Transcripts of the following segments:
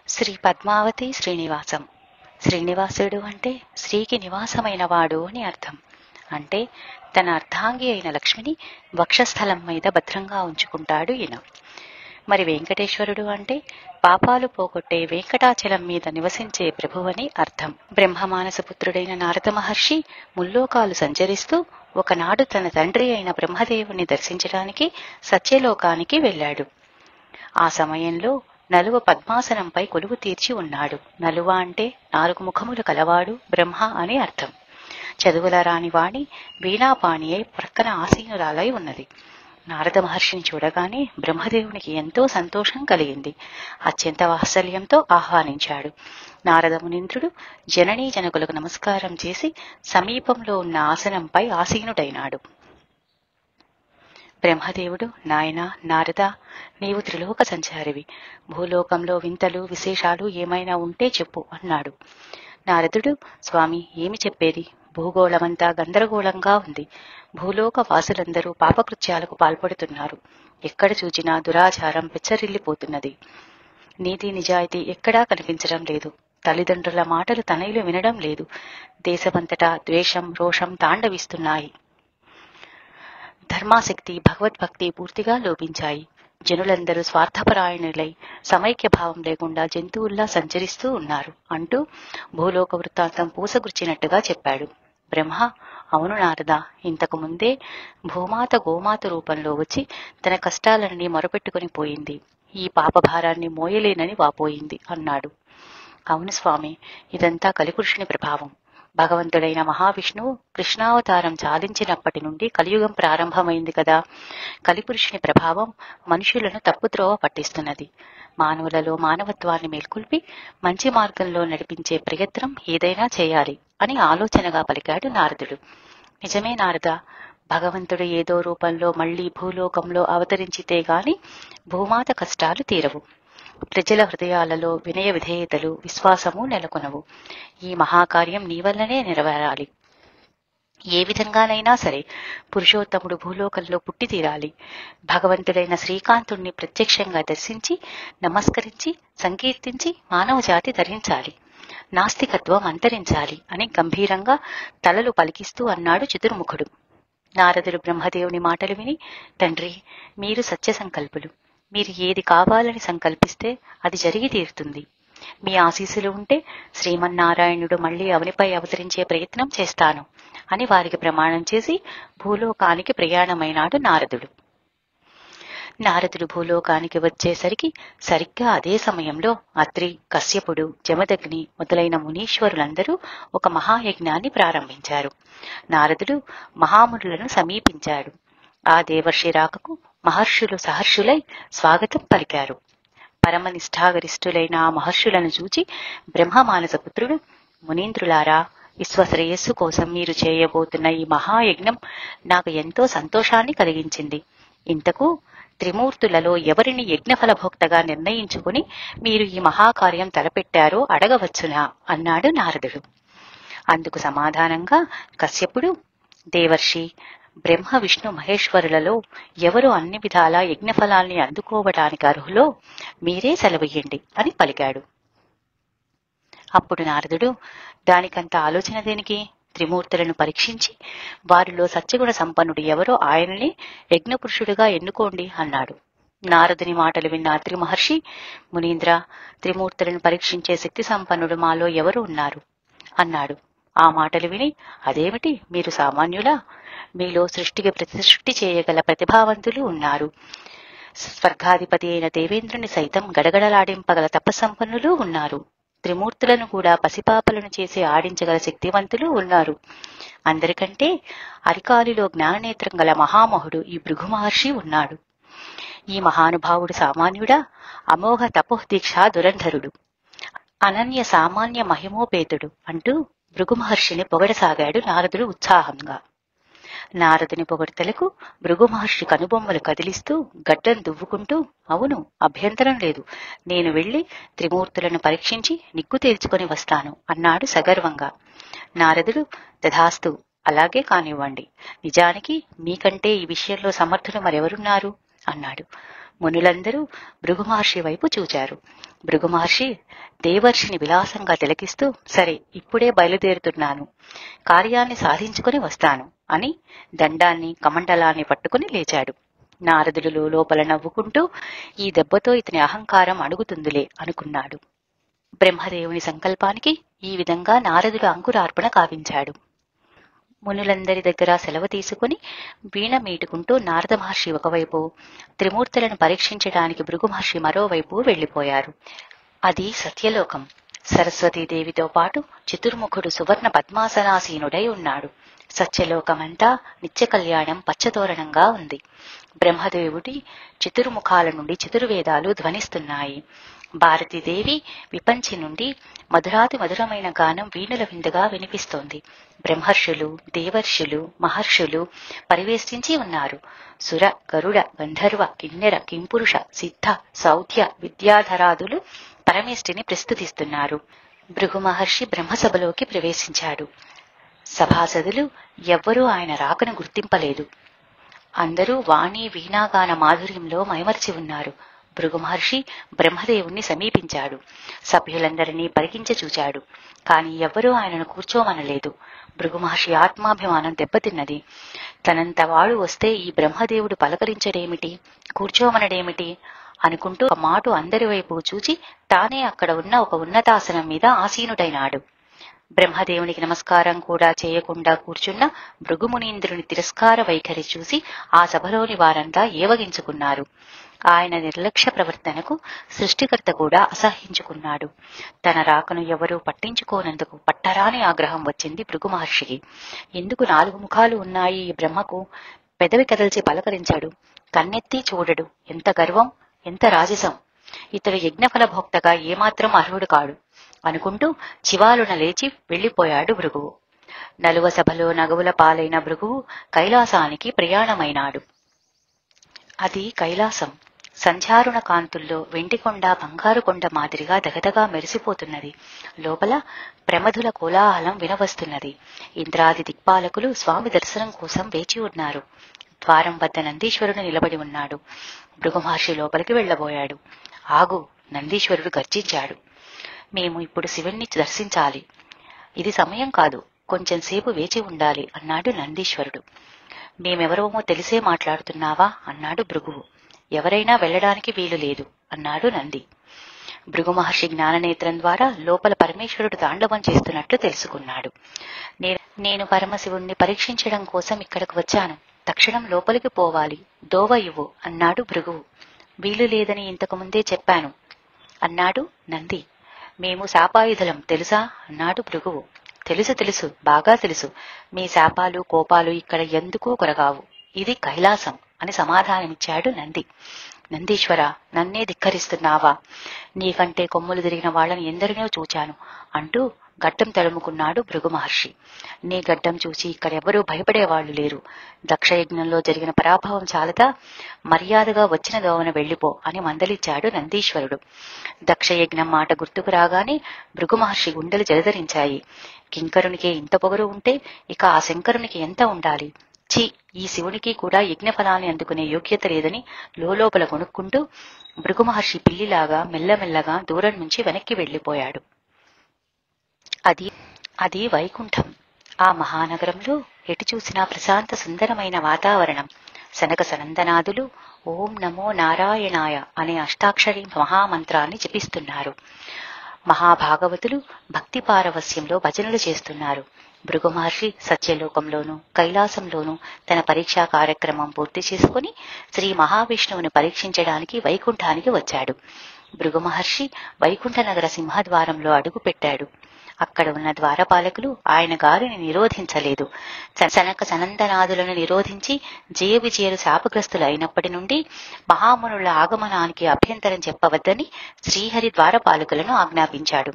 శ్రీ పద్మావతి శ్రీనివాసం. శ్రీనివాసుడు అంటే శ్రీకి నివాసమైన వాడు అని అర్థం. అంటే తన అర్ధాంగి అయిన లక్ష్మిని వక్షస్థలం మీద భద్రంగా ఉంచుకుంటాడు ఈయన. మరి వెంకటేశ్వరుడు అంటే పాపాలు పోగొట్టే వెంకటాచలం మీద నివసించే ప్రభువని అర్థం. బ్రహ్మమానసపుత్రుడైన నారద మహర్షి ముల్లోకాలు సంచరిస్తూ ఒకనాడు తన తండ్రి అయిన బ్రహ్మదేవుని దర్శించడానికి సత్యలోకానికి వెళ్ళాడు. ఆ సమయంలో నలువ పద్మాసనంపై కొలువు తీర్చి ఉన్నాడు. నలువ అంటే 4 ముఖములు కలవాడు బ్రహ్మ అని అర్థం. చదువుల రాని వాణి వీణాపాణి అయి ప్రక్కన ఆసీనురాలై ఉన్నది. నారద మహర్షిని చూడగానే బ్రహ్మదేవునికి ఎంతో సంతోషం కలిగింది. అత్యంత వాత్సల్యంతో ఆహ్వానించాడు. నారద మునీంద్రుడు జననీ జనకులకు నమస్కారం చేసి సమీపంలో ఉన్న ఆసనంపై ఆసీనుడైనాడు. బ్రహ్మదేవుడు, నాయనా నారద, నీవు త్రిలోక సంచారివి. భూలోకంలో వింతలు విశేషాలు ఏమైనా ఉంటే చెప్పు అన్నాడు. నారదుడు, స్వామి, ఏమి చెప్పేది? భూగోళమంతా గందరగోళంగా ఉంది. భూలోక వాసులందరూ పాపకృత్యాలకు పాల్పడుతున్నారు. ఎక్కడ చూచినా దురాచారం పెచ్చరిల్లిపోతున్నది. నీతి నిజాయితీ ఎక్కడా కనిపించడం లేదు. తల్లిదండ్రుల మాటలు తనయులు వినడం లేదు. దేశమంతటా ద్వేషం రోషం తాండవిస్తున్నాయి. ధర్మాసక్తి భగవద్భక్తి పూర్తిగా లోపించాయి. జనులందరూ స్వార్థపరాయణులై సమైక్య భావం లేకుండా జంతువుల్లా సంచరిస్తూ ఉన్నారు అంటూ భూలోక వృత్తాంతం పూసగుర్చినట్టుగా చెప్పాడు. బ్రహ్మ, అవును నారద, ఇంతకు ముందే భూమాత గోమాత రూపంలో వచ్చి తన కష్టాలన్నీ మొరపెట్టుకుని పోయింది. ఈ పాపభారాన్ని మోయలేనని వాపోయింది అన్నాడు. అవును స్వామి, ఇదంతా కలిపురుషుని ప్రభావం. భగవంతుడైన మహావిష్ణువు కృష్ణావతారం చాలించినప్పటి నుండి కలియుగం ప్రారంభమైంది కదా. కలిపురుషుని ప్రభావం మనుషులను తప్పుద్రోవ పట్టిస్తున్నది. మానవులలో మానవత్వాన్ని మేల్కొల్పి మంచి మార్గంలో నడిపించే ప్రయత్నం ఏదైనా చేయాలి అని ఆలోచనగా పలికాడు నారదుడు. నిజమే నారద, భగవంతుడు ఏదో రూపంలో మళ్లీ భూలోకంలో అవతరించితే గాని భూమాత కష్టాలు తీరవు. ప్రజల హృదయాలలో వినయ విధేయతలు విశ్వాసము నెలకొనవు. ఈ మహాకార్యం నీ వల్లనే నెరవేరాలి. ఏ విధంగానైనా సరే పురుషోత్తముడు భూలోకంలో పుట్టి తీరాలి. భగవంతుడైన శ్రీకాంతుణ్ణి ప్రత్యక్షంగా దర్శించి నమస్కరించి సంకీర్తించి మానవ జాతి ధరించాలి. నాస్తికత్వం అంతరించాలి అని గంభీరంగా తలలు పలికిస్తూ అన్నాడు చతుర్ముఖుడు. నారదుడు బ్రహ్మదేవుని మాటలు విని, తండ్రి, మీరు సత్య సంకల్పులు. మీరు ఏది కావాలని సంకల్పిస్తే అది జరిగి తీరుతుంది. మీ ఆశీస్సులు ఉంటే శ్రీమన్నారాయణుడు మళ్లీ అవనిపై అవతరించే ప్రయత్నం చేస్తాను అని వారికి ప్రమాణం చేసి భూలోకానికి ప్రయాణమైనాడు నారదుడు. నారదుడు భూలోకానికి వచ్చేసరికి సరిగ్గా అదే సమయంలో అత్రి, కశ్యపుడు, జమదగ్ని మొదలైన మునీశ్వరులందరూ ఒక మహాయజ్ఞాన్ని ప్రారంభించారు. నారదుడు మహామునులను సమీపించాడు. ఆ దేవర్షి రాకకు మహర్షులు సహర్షులై స్వాగతం పలికారు. పరమనిష్ఠాగరిష్ఠులైన ఆ మహర్షులను చూచి బ్రహ్మమానసపుత్రుడు, మునీంద్రులారా, విశ్వశ్రేయస్సు కోసం మీరు చేయబోతున్న ఈ మహాయజ్ఞం నాకు ఎంతో సంతోషాన్ని కలిగించింది. ఇంతకు త్రిమూర్తులలో ఎవరిని యజ్ఞఫలభోక్తగా నిర్ణయించుకుని మీరు ఈ మహాకార్యం తలపెట్టారో అడగవచ్చునా అన్నాడు నారదుడు. అందుకు సమాధానంగా కశ్యపుడు, దేవర్షి, బ్రహ్మ విష్ణు మహేశ్వరులలో ఎవరు అన్ని విధాలా యజ్ఞఫలాల్ని అందుకోవడానికి అర్హులో మీరే సెలవియ్యండి అని పలికాడు. అప్పుడు నారదుడు, దానికంత ఆలోచన దేనికి? త్రిమూర్తులను పరీక్షించి వారిలో సత్యగుణ సంపన్నుడు ఎవరో ఆయనని యజ్ఞపురుషుడిగా ఎన్నుకోండి అన్నాడు. నారదుని మాటలు విన్న అత్రి మహర్షి, మునీంద్ర, త్రిమూర్తులను పరీక్షించే శక్తి సంపన్నుడు మాలో ఎవరు ఉన్నారు అన్నాడు. ఆ మాటలు విని, అదేమిటి, మీరు సామాన్యులా? మీలో సృష్టికి ప్రతిసృష్టి చేయగల ప్రతిభావంతులు ఉన్నారు. స్వర్గాధిపతి అయిన దేవేంద్రుని సైతం గడగడలాడింపగల తపస్సంపన్నులు ఉన్నారు. త్రిమూర్తులను కూడా పసిపాపలను చేసి ఆడించగల శక్తివంతులు ఉన్నారు. అందరికంటే అరికాలిలో జ్ఞాననేత్రం గల మహామహుడు ఈ భృగు మహర్షి ఉన్నాడు. ఈ మహానుభావుడు సామాన్యుడా? అమోఘ తపోదీక్షా దురంధరుడు, అనన్య సామాన్య మహిమోపేతుడు అంటూ భృగు మహర్షిని పొగడసాగాడు నారదుడు ఉత్సాహంగా. నారదుని పొగడ్తలకు భృగు మహర్షి కనుబొమ్మలు కదిలిస్తూ గడ్డం దువ్వుకుంటూ, అవును, అభ్యంతరం లేదు, నేను వెళ్లి త్రిమూర్తులను పరీక్షించి నిగ్గు తేల్చుకొని వస్తాను అన్నాడు సగర్వంగా. నారదుడు, తథాస్తు, అలాగే కానివ్వండి. నిజానికి మీకంటే ఈ విషయంలో సమర్థులు మరెవరున్నారు అన్నాడు. మునులందరూ భృగు మహర్షి వైపు చూచారు. భృగు మహర్షి దేవర్షిని విలాసంగా తిలకిస్తూ, సరే ఇప్పుడే బయలుదేరుతున్నాను, కార్యాన్ని సాధించుకుని వస్తాను అని దండాన్ని కమండలాన్ని పట్టుకుని లేచాడు. నారదులు లోపల నవ్వుకుంటూ, ఈ దెబ్బతో ఇతని అహంకారం అణుగుతుందిలే అనుకున్నాడు. బ్రహ్మదేవుని సంకల్పానికి ఈ విధంగా నారదుడు అంకురార్పణ కావించాడు. మునులందరి దగ్గర సెలవు తీసుకుని వీణ మీటుకుంటూ నారద మహర్షి ఒకవైపు, త్రిమూర్తులను పరీక్షించడానికి భృగు మహర్షి మరోవైపు వెళ్లిపోయారు. అది సత్యలోకం. సరస్వతీదేవితో పాటు చతుర్ముఖుడు సువర్ణ పద్మాసనాసీనుడై ఉన్నాడు. సత్యలోకమంతా నిత్య కళ్యాణం పచ్చతోరణంగా ఉంది. బ్రహ్మదేవుడి చతుర్ముఖాల నుండి చతుర్వేదాలు ధ్వనిస్తున్నాయి. భారతీదేవి విపంచి నుండి మధురాతి మధురమైన గానం వీణుల విందుగా వినిపిస్తోంది. బ్రహ్మర్షులు, దేవర్షులు, మహర్షులు పరివేష్టించి ఉన్నారు. సుర, గరుడ, గంధర్వ, కిన్నెర, కింపురుష, సిద్ధ, సౌధ్య, విద్యాధరాదులు పరమేష్టిని ప్రస్తుతిస్తున్నారు. భృగు మహర్షి బ్రహ్మసభలోకి ప్రవేశించాడు. సభాసదులు ఎవ్వరూ ఆయన రాకను గుర్తింపలేదు. అందరూ వాణి వీణాగాన మాధుర్యంలో మైమరిచి ఉన్నారు. భృగు మహర్షి బ్రహ్మదేవుణ్ణి సమీపించాడు. సభ్యులందరినీ పరికించి చూచాడు. కాని ఎవ్వరూ ఆయనను కూర్చోమనలేదు. భృగు మహర్షి ఆత్మాభిమానం దెబ్బతిన్నది. తనంత వాడు వస్తే ఈ బ్రహ్మదేవుడు పలకరించడేమిటి, కూర్చోమనడేమిటి అనుకుంటూ ఒక మాటు అందరి వైపు చూచి తానే అక్కడ ఉన్న ఒక ఉన్నతాసనం మీద ఆసీనుడైనాడు. బ్రహ్మదేవునికి నమస్కారం కూడా చేయకుండా కూర్చున్న భృగుమునీంద్రుని తిరస్కార వైఖరి చూసి ఆ సభలోని వారంతా ఏవగించుకున్నారు. ఆయన నిర్లక్ష్య ప్రవర్తనకు సృష్టికర్త కూడా అసహ్యించుకున్నాడు. తన రాకను ఎవరూ పట్టించుకోనందుకు పట్టరాని ఆగ్రహం వచ్చింది భృగు మహర్షికి. ఎందుకు 4 ముఖాలు ఉన్నాయి ఈ బ్రహ్మకు? పెదవి కదల్చి పలకరించాడు. కన్నెత్తి చూడడు. ఎంత గర్వం, ఎంత రాజసం! ఇతడు యజ్ఞఫలభోక్తగా ఏమాత్రం అర్హుడు కాడు అనుకుంటూ చివాలున లేచి వెళ్లిపోయాడు భృగువు. నలువ సభలో నగవుల పాలైన భృగువు కైలాసానికి ప్రయాణమైనాడు. అది కైలాసం. సంధ్యారుణ కాంతుల్లో వెండికొండ బంగారు కొండ మాదిరిగా దగదగా మెరిసిపోతున్నది. లోపల ప్రమధుల కోలాహలం వినవస్తున్నది. ఇంద్రాది దిక్పాలకులు స్వామి దర్శనం కోసం వేచి ఉన్నారు. ద్వారం వద్ద నందీశ్వరుడు నిలబడి ఉన్నాడు. భృగు మహర్షి లోపలికి వెళ్లబోయాడు. ఆగు! నందీశ్వరుడు గర్జించాడు. మేము ఇప్పుడు శివుణ్ణి దర్శించాలి. ఇది సమయం కాదు, కొంచెం సేపు వేచి ఉండాలి అన్నాడు నందీశ్వరుడు. మేమెవరమో తెలిసే మాట్లాడుతున్నావా అన్నాడు భృగువు. ఎవరైనా వెళ్లడానికి వీలు లేదు అన్నాడు నంది. భృగు మహర్షి జ్ఞాననేత్రం ద్వారా లోపల పరమేశ్వరుడు తాండవం చేస్తున్నట్లు తెలుసుకున్నాడు. నేను పరమశివుణ్ణి పరీక్షించడం కోసం ఇక్కడికి వచ్చాను. తక్షణం లోపలికి పోవాలి, దోవ ఇవ్వు అన్నాడు భృగువు. వీలు లేదని ఇంతకు ముందే చెప్పాను అన్నాడు నంది. మేము శాపాయుధులం తెలుసా అన్నాడు భృగువు. తెలుసు తెలుసు, బాగా తెలుసు. మీ శాపాలు కోపాలు ఇక్కడ ఎందుకూ కొరగావు. ఇది కైలాసం అని సమాధానమిచ్చాడు నంది. నందీశ్వర, నన్నే ధిక్కరిస్తున్నావా? నీకంటే కొమ్ములు తిరిగిన వాళ్ళని ఎందరినో చూచాను అంటూ గడ్డం తడుముకున్నాడు భృగు మహర్షి. నీ గడ్డం చూసి ఇక్కడెవరూ భయపడేవాళ్లు లేరు. దక్షయజ్ఞంలో జరిగిన పరాభవం చాలదా? మర్యాదగా వచ్చిన దోవన వెళ్లిపో అని మందలిచ్చాడు నందీశ్వరుడు. దక్షయజ్ఞం మాట గుర్తుకు రాగానే భృగు మహర్షి గుండెలు జలధరించాయి. కింకరునికే ఇంత పొగరు ఉంటే ఇక ఆ శంకరునికి ఎంత ఉండాలి? ఛీ, ఈ శివునికి కూడా యజ్ఞఫలాన్ని అందుకునే యోగ్యత లేదని లోపల కొనుక్కుంటూ భృగు మహర్షి పిల్లిలాగా మెల్లమెల్లగా దూరం నుంచి వెనక్కి వెళ్లిపోయాడు. అది వైకుంఠం. ఆ మహానగరంలో ఎటు చూసినా ప్రశాంత సుందరమైన వాతావరణం. సనక సనందనాదులు ఓం నమో నారాయణాయ అనే అష్టాక్షరి మహామంత్రాన్ని జపిస్తున్నారు. మహాభాగవతులు భక్తి పారవస్యంలో భజనలు చేస్తున్నారు. భృగు మహర్షి సత్యలోకంలోనూ కైలాసంలోనూ తన పరీక్షా కార్యక్రమం పూర్తి చేసుకుని శ్రీ మహావిష్ణువును పరీక్షించడానికి వైకుంఠానికి వచ్చాడు. భృగు మహర్షి వైకుంఠ నగర సింహద్వారంలో అడుగుపెట్టాడు. అక్కడ ఉన్న ద్వారపాలకులు ఆయన గారిని నిరోధించలేదు. సనక సనందనాదులను నిరోధించి జయ విజయులు శాపగ్రస్తులు అయినప్పటి నుండి మహామునుల ఆగమనానికి అభ్యంతరం చెప్పవద్దని శ్రీహరి ద్వారపాలకులను ఆజ్ఞాపించాడు.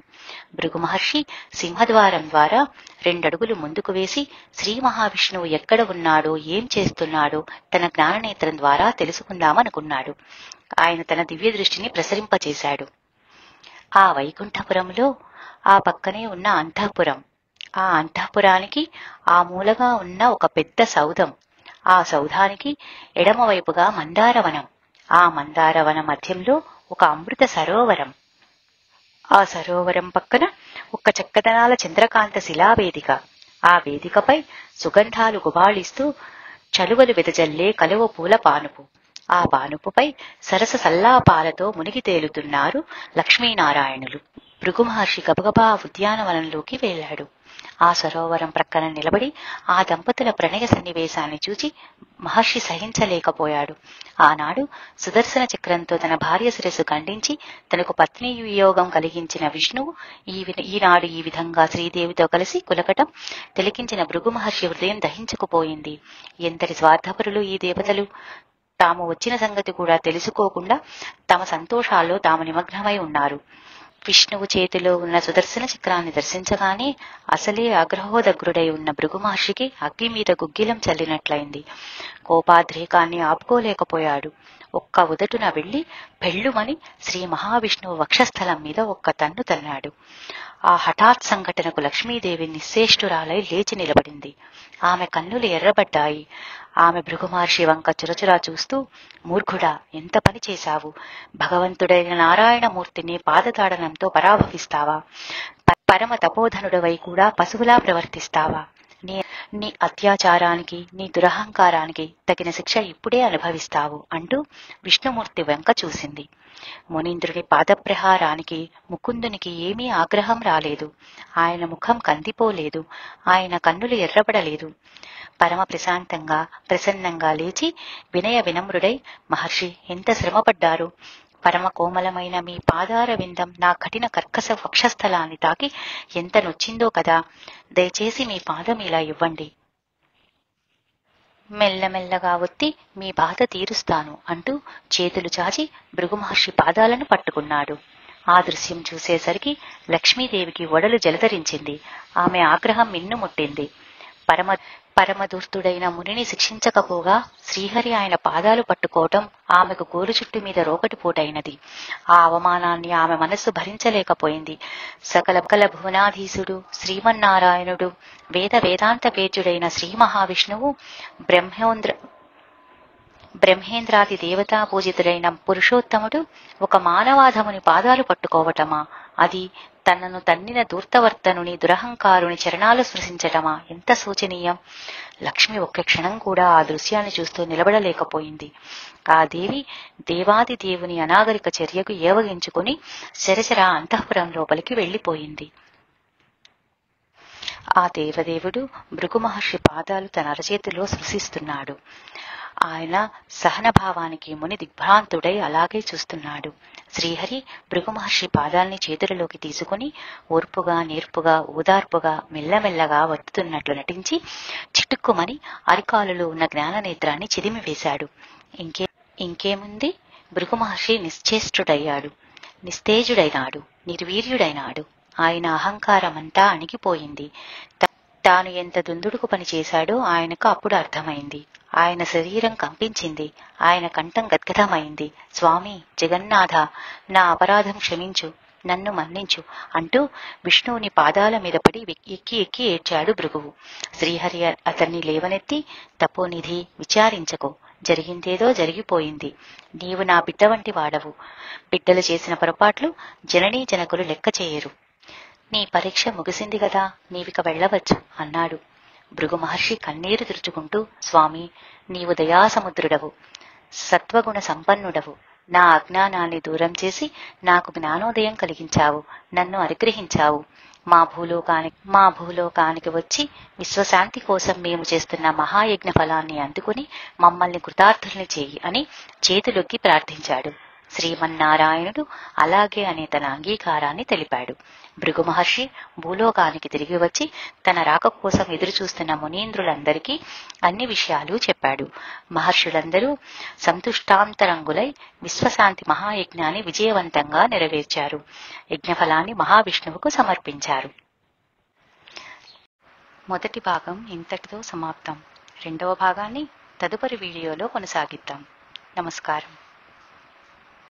భృగు మహర్షి సింహద్వారం ద్వారా 2 అడుగులు ముందుకు వేసి శ్రీ మహావిష్ణువు ఎక్కడ ఉన్నాడో, ఏం చేస్తున్నాడో తన జ్ఞాననేత్రం ద్వారా తెలుసుకుందామనుకున్నాడు. ఆయన తన దివ్య దృష్టిని ప్రసరింపచేశాడు. ఆ వైకుంఠపురంలో ఆ పక్కనే ఉన్న అంతఃపురం, ఆ అంతఃపురానికి ఆ మూలగా ఉన్న ఒక పెద్ద సౌధం, ఆ సౌధానికి ఎడమవైపుగా మందారవనం, ఆ మందారవన మధ్యంలో ఒక అమృత సరోవరం. ఆ సరోవరం పక్కన ఒక చక్కదనాల చంద్రకాంత శిలావేదిక. ఆ వేదికపై సుగంధాలు గుబాళిస్తూ చలువలు వెదజల్లే కలువ పూల పానుపు. ఆ పానుపుపై సరస సల్లాపాలతో మునిగి తేలుతున్నారు లక్ష్మీనారాయణులు. భృగు మహర్షి గబగబా ఉద్యానవనంలోకి వెళ్లాడు. ఆ సరోవరం ప్రక్కన నిలబడి ఆ దంపతుల ప్రణయ సన్నివేశాన్ని చూచి మహర్షి సహించలేకపోయాడు. ఆనాడు సుదర్శన చక్రంతో తన భార్య శిరస్సు ఖండించి తనకు పత్ని వియోగం కలిగించిన విష్ణువు ఈనాడు ఈ విధంగా శ్రీదేవితో కలిసి కులకటం తిలకించిన భృగు మహర్షి హృదయం దహించుకుపోయింది. ఎంతటి స్వార్థపరులు ఈ దేవతలు! తాము వచ్చిన సంగతి కూడా తెలుసుకోకుండా తమ సంతోషాల్లో తాము నిమగ్నమై ఉన్నారు. విష్ణువు చేతిలో ఉన్న సుదర్శన చక్రాన్ని దర్శించగానే అసలే ఆగ్రహోదగ్రుడై ఉన్న భృగు మహర్షికి అగ్గి మీద గుగ్గిలం చల్లినట్లయింది. కోపాద్రేకాన్ని ఆపుకోలేకపోయాడు. ఒక్క ఉదటున వెళ్లి పెళ్లుమని శ్రీ మహావిష్ణువు వక్షస్థలం మీద ఒక్క తన్ను తన్నాడు. ఆ హఠాత్ సంఘటనకు లక్ష్మీదేవి నిశ్చేష్టురాలై లేచి నిలబడింది. ఆమె కన్నులు ఎర్రబడ్డాయి. ఆమె భృగు మహర్షి వంక చురచురా చూస్తూ, మూర్ఖుడా, ఎంత పని చేశావు? భగవంతుడైన నారాయణమూర్తిని పాదతాడనంతో పరాభవిస్తావా? పరమ తపోధనుడవై కూడా పశువులా ప్రవర్తిస్తావా? నీ అత్యాచారానికి, నీ దురహంకారానికి తగిన శిక్ష ఇప్పుడే అనుభవిస్తావు అంటూ విష్ణుమూర్తి వెంక చూసింది. మునీంద్రుని పాదప్రహారానికి ముకుందునికి ఏమీ ఆగ్రహం రాలేదు. ఆయన ముఖం కందిపోలేదు. ఆయన కన్నులు ఎర్రబడలేదు. పరమ ప్రశాంతంగా ప్రసన్నంగా లేచి వినయ వినమ్రుడై, మహర్షి, ఎంత శ్రమపడ్డారు! పరమ కోమలమైన మీ పాదార విందం నా కఠిన కర్కశ వక్షస్థలాన్ని తాకి ఎంత నొచ్చిందో కదా! దయచేసి మీ పాదం ఇలా ఇవ్వండి. మెల్లమెల్లగా ఒత్తి మీ బాధ తీరుస్తాను అంటూ చేతులు చాచి భృగు మహర్షి పాదాలను పట్టుకున్నాడు. ఆ దృశ్యం చూసేసరికి లక్ష్మీదేవికి ఒడలు జలధరించింది. ఆమె ఆగ్రహం మిన్నుముట్టింది. పరమదుర్తుడైన మునిని శిక్షించకపోగా శ్రీహరి ఆయన పాదాలు పట్టుకోవటం ఆమెకు గోరు చుట్టు మీద రోకటిపోటైనది. ఆ అవమానాన్ని ఆమె మనస్సు భరించలేకపోయింది. సకల భువనాధీశుడు శ్రీమన్నారాయణుడు వేదాంత వేద్యుడైన శ్రీ మహావిష్ణువు బ్రహ్మేంద్రాది దేవతా పూజితుడైన పురుషోత్తముడు ఒక మానవాధముని పాదాలు పట్టుకోవటమా? అది తనను తన్నిన దూర్తవర్తనుని దురహంకారుని చరణాలు స్పృశించటమా? ఎంత శోచనీయం! లక్ష్మి ఒక్క క్షణం కూడా ఆ దృశ్యాన్ని చూస్తూ నిలబడలేకపోయింది. ఆ దేవి దేవాది దేవుని అనాగరిక చర్యకు ఏవగించుకుని శరశర అంతఃపురం లోపలికి వెళ్లిపోయింది. ఆ దేవదేవుడు భృగు మహర్షి పాదాలు తన అరచేతిలో స్పృశిస్తున్నాడు. ఆయన సహనభావానికి ముని దిగ్భ్రాంతుడై అలాగే చూస్తున్నాడు. శ్రీహరి భృగు మహర్షి పాదాల్ని చేతులలోకి తీసుకుని ఓర్పుగా, నేర్పుగా, ఓదార్పుగా మెల్లమెల్లగా వత్తుతున్నట్లు నటించి చిటుక్కుమని అరికాలులో ఉన్న జ్ఞాననేత్రాన్ని చిదిమివేశాడు. ఇంకేముంది? భృగు మహర్షి నిశ్చేష్టుడయ్యాడు, నిస్తేజుడైనాడు, నిర్వీర్యుడైనాడు. ఆయన అహంకారమంతా అణిగిపోయింది. తాను ఎంత దుందుడుకు పనిచేశాడో ఆయనకు అప్పుడు అర్థమైంది. ఆయన శరీరం కంపించింది. ఆయన కంఠం గద్గదమైంది. స్వామి జగన్నాథ, నా అపరాధం క్షమించు, నన్ను మన్నించు అంటూ విష్ణువుని పాదాల మీద పడి ఎక్కి ఎక్కి ఏడ్చాడు భృగువు. శ్రీహరి అతన్ని లేవనెత్తి, తపోనిధి, విచారించకు, జరిగిందేదో జరిగిపోయింది. నీవు నా బిడ్డ వంటి వాడవు. బిడ్డలు చేసిన పొరపాట్లు జననీ జనకులు లెక్క చేయరు. నీ పరీక్ష ముగిసింది కదా, నీవిక వెళ్లవచ్చు అన్నాడు. భృగు మహర్షి కన్నీరు తుడుచుకుంటూ, స్వామి, నీవు దయాసముద్రుడవు, సత్వగుణ సంపన్నుడవు. నా అజ్ఞానాన్ని దూరం చేసి నాకు జ్ఞానోదయం కలిగించావు, నన్ను అనుగ్రహించావు. మా భూలోకానికి వచ్చి విశ్వశాంతి కోసం మేము చేస్తున్న మహాయజ్ఞ ఫలాన్ని అందుకుని మమ్మల్ని కృతార్థుల్ని చేయి అని చేతులొగ్గి ప్రార్థించాడు. శ్రీమన్నారాయణుడు అలాగే అనే తన అంగీకారాన్ని తెలిపాడు. భృగు మహర్షి భూలోకానికి తిరిగి వచ్చి తన రాక కోసం ఎదురుచూస్తున్న మునీంద్రులందరికీ అన్ని విషయాలు చెప్పాడు. మహర్షులందరూ సంతుష్టాంతరంగులై విశ్వశాంతి మహాయజ్ఞాన్ని విజయవంతంగా నెరవేర్చారు. యజ్ఞఫలాన్ని మహావిష్ణువుకు సమర్పించారు. మొదటి భాగం ఇంతటితో సమాప్తం. రెండవ భాగాన్ని తదుపరి వీడియోలో కొనసాగిద్దాం. నమస్కారం.